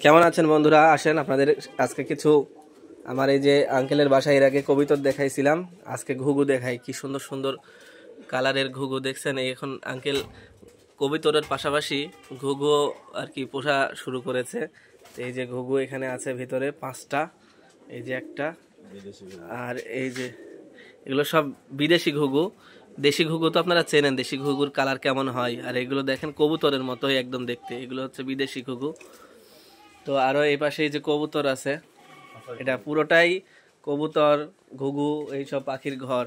কেমন আছেন বন্ধুরা? আসেন আপনাদের আজকে কিছু আমার এই যে আঙ্কেলের বাসায় এর আগে কবিতর দেখাইছিলাম, আজকে ঘুঘু দেখাই। কি সুন্দর সুন্দর কালারের ঘুঘু দেখছেন। এই এখন আঙ্কেল কবিতরের পাশাপাশি ঘুঘু আর কি পোষা শুরু করেছে। এই যে ঘুঘু এখানে আছে ভিতরে 5টা, এই যে একটা, আর এই যে এগুলো সব বিদেশি ঘুঘু। দেশি ঘুঘু তো আপনারা চেনেন, দেশি ঘুঘুর কালার কেমন হয়, আর এগুলো দেখেন কবুতরের মতোই একদম দেখতে। এগুলো হচ্ছে বিদেশি ঘুঘু। তো আরো এই পাশে এই যে কবুতর আছে, এটা পুরোটাই কবুতর ঘুঘু এইসব পাখির ঘর।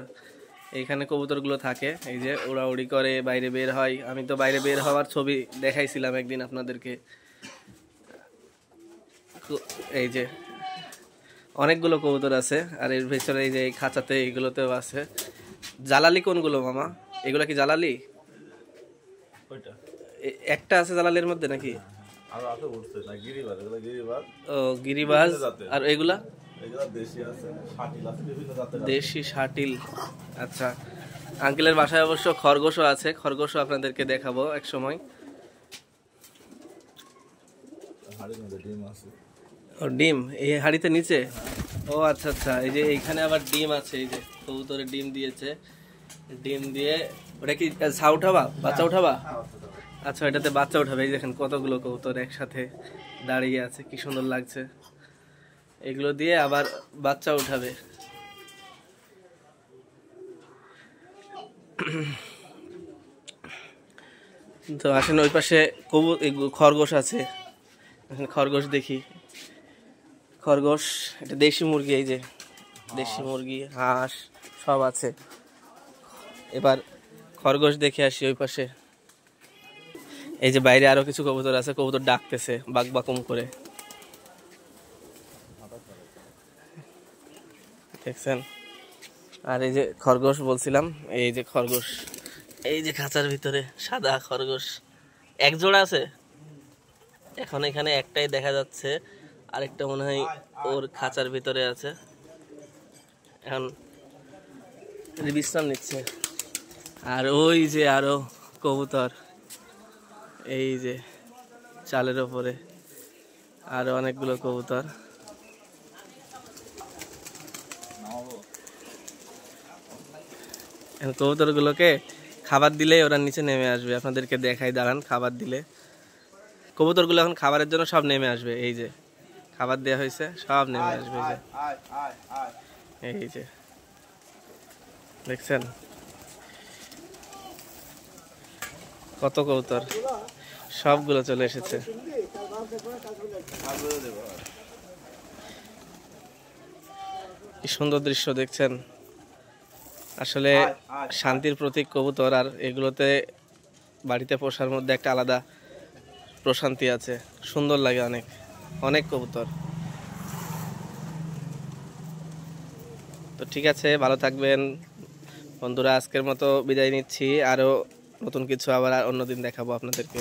এইখানে কবুতরগুলো থাকে, এই যে উড়াউড়ি করে বাইরে বের হয়। আমি তো বাইরে বের হওয়ার ছবি দেখাইছিলাম একদিন আপনাদেরকে। এই যে অনেকগুলো কবুতর আছে, আর এর ভেতরে এই যে এই খাঁচাতে এইগুলোতেও আছে। জালালি কোনগুলো মামা? এগুলা কি জালালি? একটা আছে জালালির মধ্যে নাকি? ও গিরিবাজ। আর এগুলা দেশি শাটিল। আচ্ছা, আঙ্কেলের বাসায় অবশ্য খরগোশও আছে, খরগোশও আপনাদেরকে দেখাবো এক সময়। ও ডিম এই হাড়িতে নিচে? ও আচ্ছা আচ্ছা, এই যে এইখানে আবার ডিম আছে। এই যে কবুতরের ডিম দিয়েছে, ডিম দিয়ে ওটা কি ছা উঠাবা, বাচ্চা উঠাবা? আচ্ছা, এটাতে বাচ্চা উঠাবে। এই দেখেন কতগুলো কবুতর একসাথে দাঁড়িয়ে আছে, কি সুন্দর লাগছে। এগুলো দিয়ে আবার বাচ্চা উঠাবে। তো আসেন, ওই পাশে খরগোশ আছে, খরগোশ দেখি। খরগোশ, এটা দেশি মুরগি। এই যে দেশি মুরগি, হাঁস সব আছে। এবার খরগোশ দেখে আসি ওই পাশে। এই যে বাইরে আরো কিছু কবুতর আছে, কবুতর ডাকতেছে বাক বাকুম করে, দেখছেন। আর এই যে খরগোশ বলছিলাম, এই যে খরগোশ, এই যে খাঁচার ভিতরে সাদা খরগোশ এক জোড়া আছে। এখন এখানে একটাই দেখা যাচ্ছে, আরেকটা মনে হয় ওর খাঁচার ভিতরে আছে, এখন বিশ্রাম নিচ্ছে। আর ওই যে আরো কবুতর, এই যে চালের ওপরে আরো অনেকগুলো কবুতর। কবুতর গুলোকে খাবার দিলে ওরা নিচে নেমে আসবে। আপনাদেরকে দেখাই, দাঁড়ান। খাবার দিলে কবুতর গুলো এখন খাবারের জন্য সব নেমে আসবে। এই যে খাবার দেওয়া হয়েছে, সব নেমে আসবে। এই যে দেখছেন কত কবুতর, সবগুলো চলে এসেছে। কি সুন্দর দৃশ্য দেখছেন। আসলে শান্তির প্রতীক কবুতর, আর এগুলোতে বাড়িতে পোষার মধ্যে একটা আলাদা প্রশান্তি আছে, সুন্দর লাগে অনেক। অনেক কবুতর। তো ঠিক আছে, ভালো থাকবেন বন্ধুরা। আজকের মতো বিদায় নিচ্ছি, আরো নতুন কিছু আবার অন্যদিন দেখাবো আপনাদেরকে।